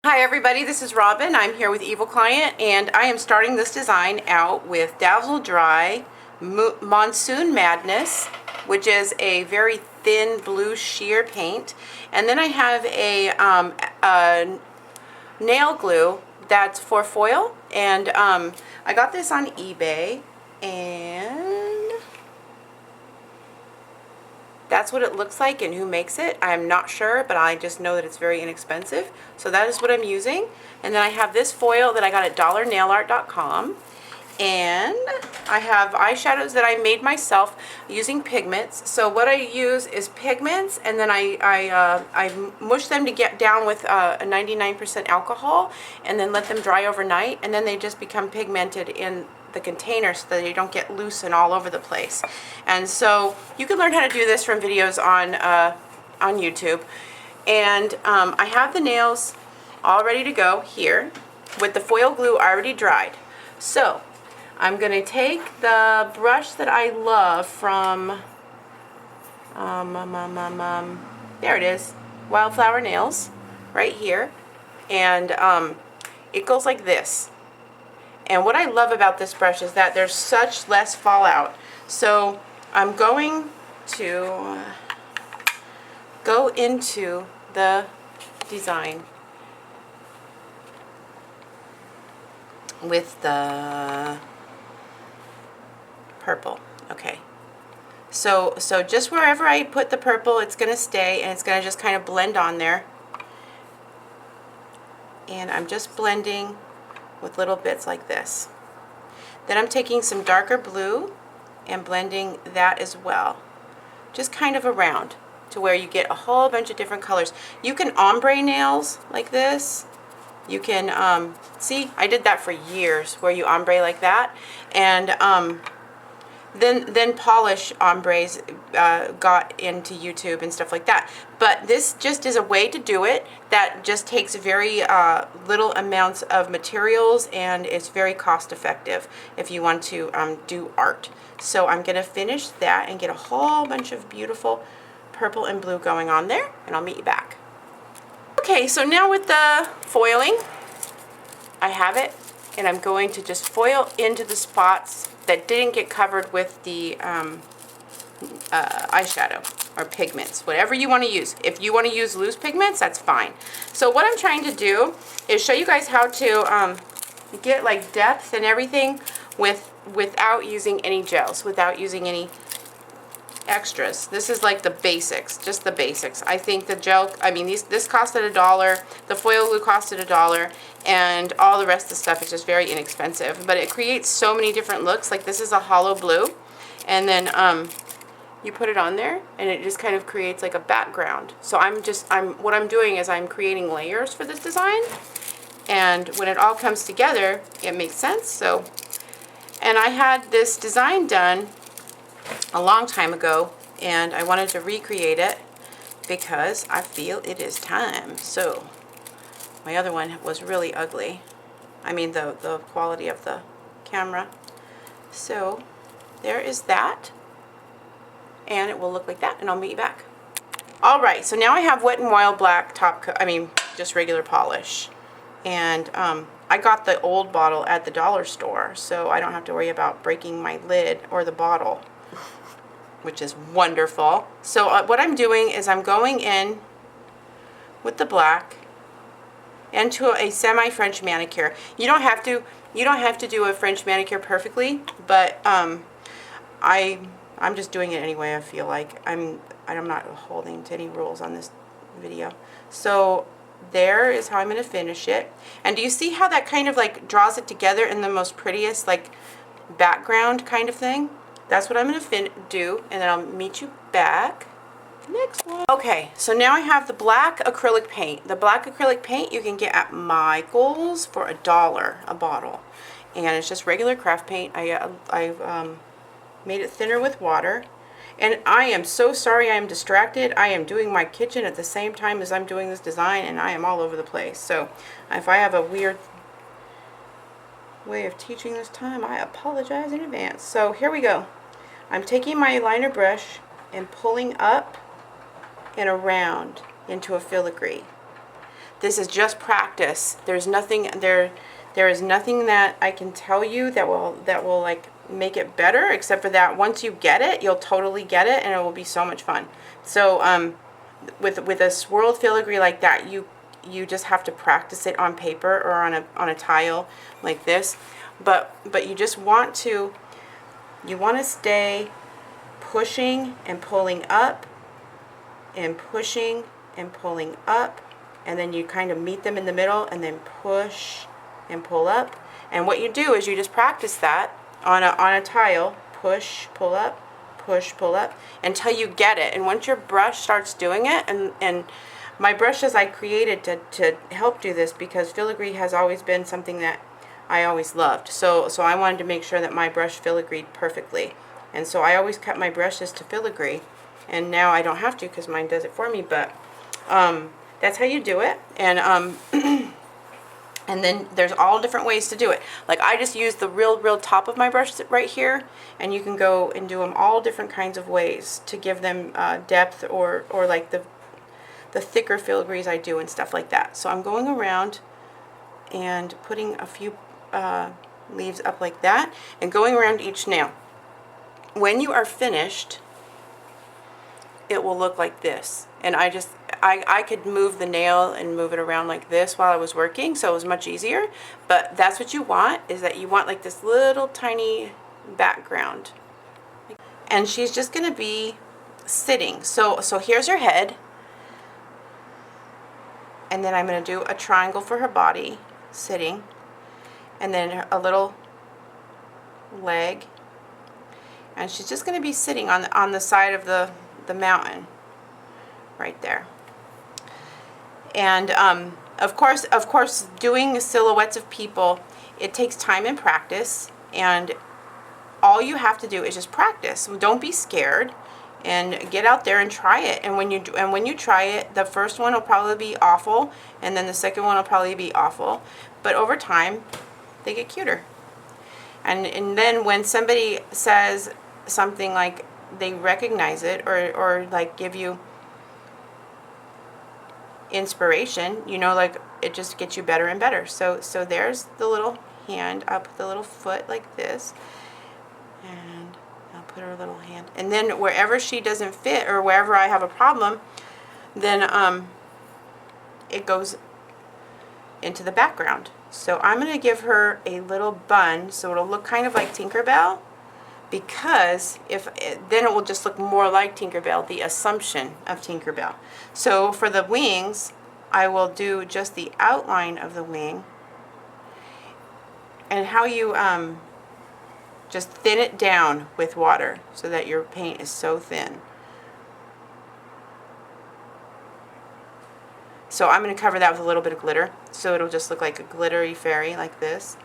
Hi everybody, this is Robin. I'm here with Evil Client and I am starting this design out with Dazzle Dry Monsoon Madness, which is a very thin blue sheer paint. And then I have a nail glue that's for foil, and I got this on eBay, and that's what it looks like. And who makes it, I'm not sure, but I just know that it's very inexpensive. So that is what I'm using. And then I have this foil that I got at dollarnailart.com. And I have eyeshadows that I made myself using pigments. So what I use is pigments, and then I mush them to get down with a 99% alcohol, and then let them dry overnight, and then they just become pigmented in the container so that they don't get loose and all over the place. And so you can learn how to do this from videos on YouTube. And I have the nails all ready to go here with the foil glue already dried. So I'm going to take the brush that I love from, there it is, Wildflower Nails, right here. And it goes like this. And what I love about this brush is that there's such less fallout. So I'm going to go into the design with the purple. Okay, so just wherever I put the purple, it's going to stay, and it's going to just kind of blend on there. And I'm just blending with little bits like this. Then I'm taking some darker blue and blending that as well, just kind of around to where you get a whole bunch of different colors. You can ombre nails like this. You can see, I did that for years, where you ombre like that, and then polish ombres got into YouTube and stuff like that. But this just is a way to do it that just takes very little amounts of materials, and it's very cost effective if you want to do art. So I'm going to finish that and get a whole bunch of beautiful purple and blue going on there, and I'll meet you back. Okay, so now with the foiling, I have it, and I'm going to just foil into the spots that didn't get covered with the eyeshadow or pigments, whatever you want to use. If you want to use loose pigments, that's fine. So what I'm trying to do is show you guys how to get like depth and everything without using any gels, without using any extras. This is like the basics, just the basics. I think the gel, I mean, this costed $1, the foil glue costed $1, and all the rest of the stuff is just very inexpensive. But it creates so many different looks. Like this is a hollow blue, and then you put it on there, and it just kind of creates like a background. So what I'm doing is I'm creating layers for this design, and when it all comes together, it makes sense. So, and I had this design done a long time ago, and I wanted to recreate it because I feel it is time. So my other one was really ugly. I mean, the quality of the camera. So there is that, and it will look like that, and I'll meet you back. Alright, so now I have Wet n Wild Black top coat, just regular polish. And I got the old bottle at the dollar store, so I don't have to worry about breaking my lid or the bottle, which is wonderful. So what I'm doing is I'm going in with the black into a semi-French manicure. You don't have to do a French manicure perfectly, but I'm just doing it anyway. I feel like I'm not holding to any rules on this video. So there is how I'm going to finish it. And do you see how that kind of like draws it together in the most prettiest like background kind of thing? That's what I'm going to do, and then I'll meet you back next one. Okay, so now I have the black acrylic paint. The black acrylic paint you can get at Michael's for $1 a bottle, and it's just regular craft paint. I've made it thinner with water, and I am so sorry I am distracted. I am doing my kitchen at the same time as I'm doing this design, and I am all over the place. So if I have a weird way of teaching this time, I apologize in advance. So here we go. I'm taking my liner brush and pulling up and around into a filigree. This is just practice. There's nothing there is nothing that I can tell you that will like make it better, except for that once you get it, you'll totally get it and it will be so much fun. So with a swirled filigree like that, you just have to practice it on paper or on a tile like this. But you just want to stay pushing and pulling up and pushing and pulling up, and then you kind of meet them in the middle and then push and pull up. And what you do is you just practice that on a tile, push, pull up, push, pull up, until you get it. And once your brush starts doing it, and my brushes I created to help do this, because filigree has always been something that I always loved. So I wanted to make sure that my brush filigreed perfectly. And so I always cut my brushes to filigree. And now I don't have to because mine does it for me. But that's how you do it. And and then there's all different ways to do it. Like I just use the real top of my brush right here, and you can go and do them all different kinds of ways to give them depth, or like the thicker filigrees I do and stuff like that. So I'm going around and putting a few leaves up like that and going around each nail. When you are finished, it will look like this. And I could move the nail and move it around like this while I was working, so it was much easier. But that's what you want, is that you want like this little tiny background. And she's just going to be sitting. So here's her head. And then I'm going to do a triangle for her body, sitting. And then a little leg. And she's just going to be sitting on the side of the mountain right there. And of course doing silhouettes of people, it takes time and practice, and all you have to do is just practice. Don't be scared and get out there and try it. And when you try it, the first one will probably be awful, and then the second one will probably be awful, but over time they get cuter. And then when somebody says something like they recognize it, or like give you inspiration, you know, like it just gets you better and better. So there's the little hand. I'll put the little foot like this, and I'll put her little hand, and then wherever she doesn't fit or wherever I have a problem, then it goes into the background. So I'm going to give her a little bun so it'll look kind of like Tinkerbell, because then it will just look more like Tinkerbell, the assumption of Tinkerbell. So for the wings, I will do just the outline of the wing, and how you just thin it down with water so that your paint is so thin. So I'm going to cover that with a little bit of glitter, so it'll just look like a glittery fairy like this.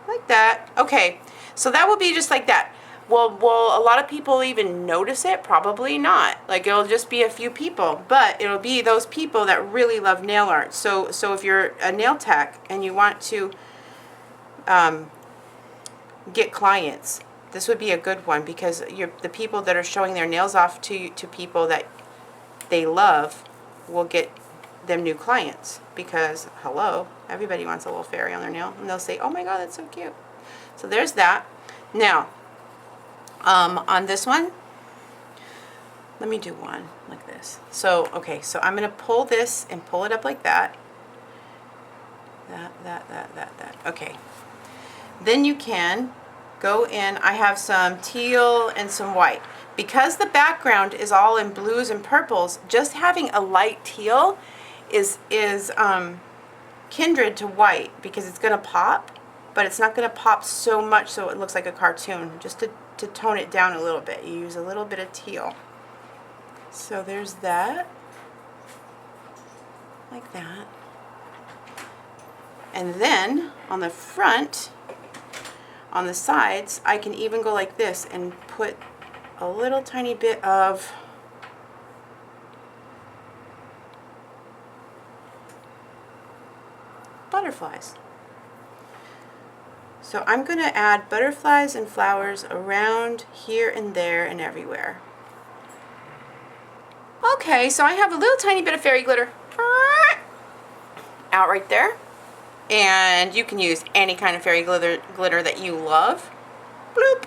Like that. Okay, so that will be just like that. Will a lot of people even notice it? Probably not. Like, it'll just be a few people, but it'll be those people that really love nail art. So if you're a nail tech and you want to get clients, this would be a good one, because the people that are showing their nails off to people that they love will get them new clients, because hello, everybody wants a little fairy on their nail, and they'll say, oh my god, that's so cute. So there's that. Now on this one, let me do one like this. So okay, so I'm going to pull this and pull it up like that. That. Okay, then you can go in. I have some teal and some white. Because the background is all in blues and purples, just having a light teal is kindred to white, because it's going to pop, but it's not going to pop so much so it looks like a cartoon. Just to tone it down a little bit, you use a little bit of teal. So there's that, like that. And then on the front, on the sides, I can even go like this and put a little tiny bit of butterflies. So I'm going to add butterflies and flowers around here and there and everywhere. Okay. Okay, so I have a little tiny bit of fairy glitter out right there. And you can use any kind of fairy glitter that you love. Bloop.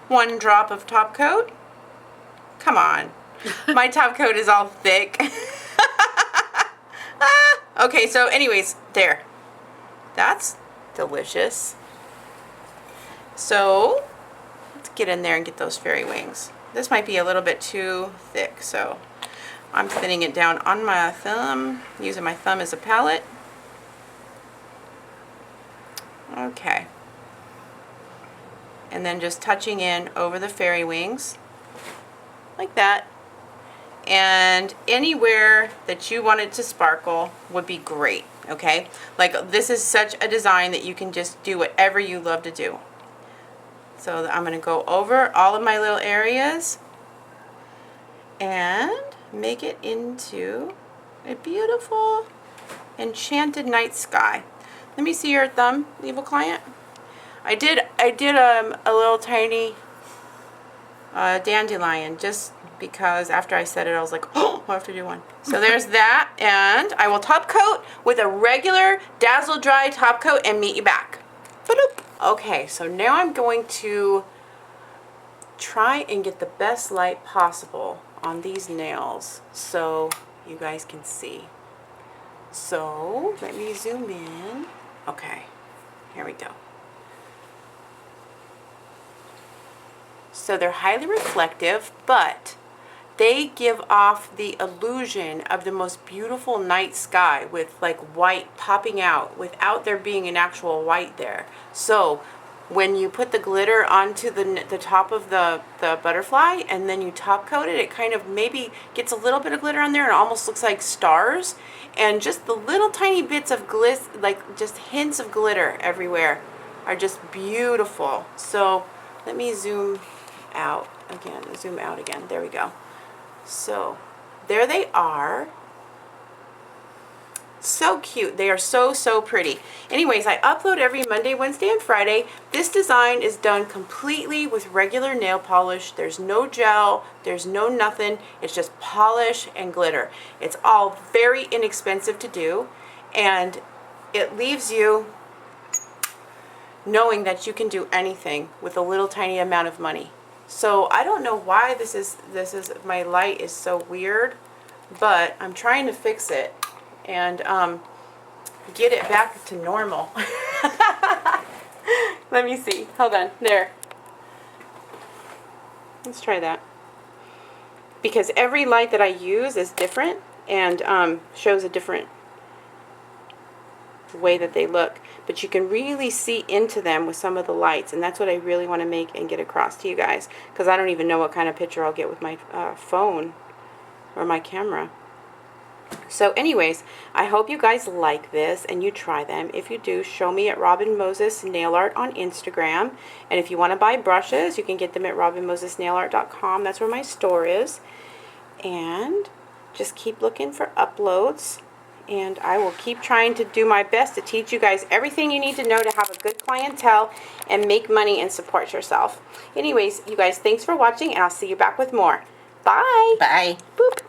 1 drop of top coat. Come on. My top coat is all thick. Okay, so anyways, there. That's delicious. So, let's get in there and get those fairy wings. This might be a little bit too thick, so I'm thinning it down on my thumb, using my thumb as a palette. Okay. And then just touching in over the fairy wings, like that. And anywhere that you want it to sparkle would be great, okay? Like, this is such a design that you can just do whatever you love to do. So I'm going to go over all of my little areas and make it into a beautiful enchanted night sky. Let me see your thumb, evil client. I did a little tiny dandelion just because after I said it I was like, oh, I have to do one. So there's that, and I will top coat with a regular Dazzle Dry top coat and meet you back. Ba-doop. Okay, so now I'm going to try and get the best light possible on these nails so you guys can see. So let me zoom in. Okay, here we go. So they're highly reflective, but they give off the illusion of the most beautiful night sky with like white popping out without there being an actual white there. So when you put the glitter onto the top of the butterfly and then you top coat it, it kind of maybe gets a little bit of glitter on there and it almost looks like stars. And just the little tiny bits of like just hints of glitter everywhere are just beautiful. So let me zoom out again. There we go. So there they are. So cute. They are so pretty. Anyways, I upload every Monday, Wednesday, and Friday. This design is done completely with regular nail polish. There's no gel. There's no nothing. It's just polish and glitter. It's all very inexpensive to do, and it leaves you knowing that you can do anything with a little tiny amount of money. So I don't know why this is my light is so weird, but I'm trying to fix it and get it back to normal. Let me see. Hold on. There. Let's try that. Because every light that I use is different and shows a different way that they look. But you can really see into them with some of the lights, and that's what I really want to make and get across to you guys, because I don't even know what kind of picture I'll get with my phone or my camera. So anyways, I hope you guys like this and you try them. If you do, show me at Robin Moses Nail Art on Instagram. And if you want to buy brushes, you can get them at robinmosesnailart.com. That's where my store is. And just keep looking for uploads. And I will keep trying to do my best to teach you guys everything you need to know to have a good clientele and make money and support yourself. Anyways, you guys, thanks for watching, and I'll see you back with more. Bye. Bye. Boop.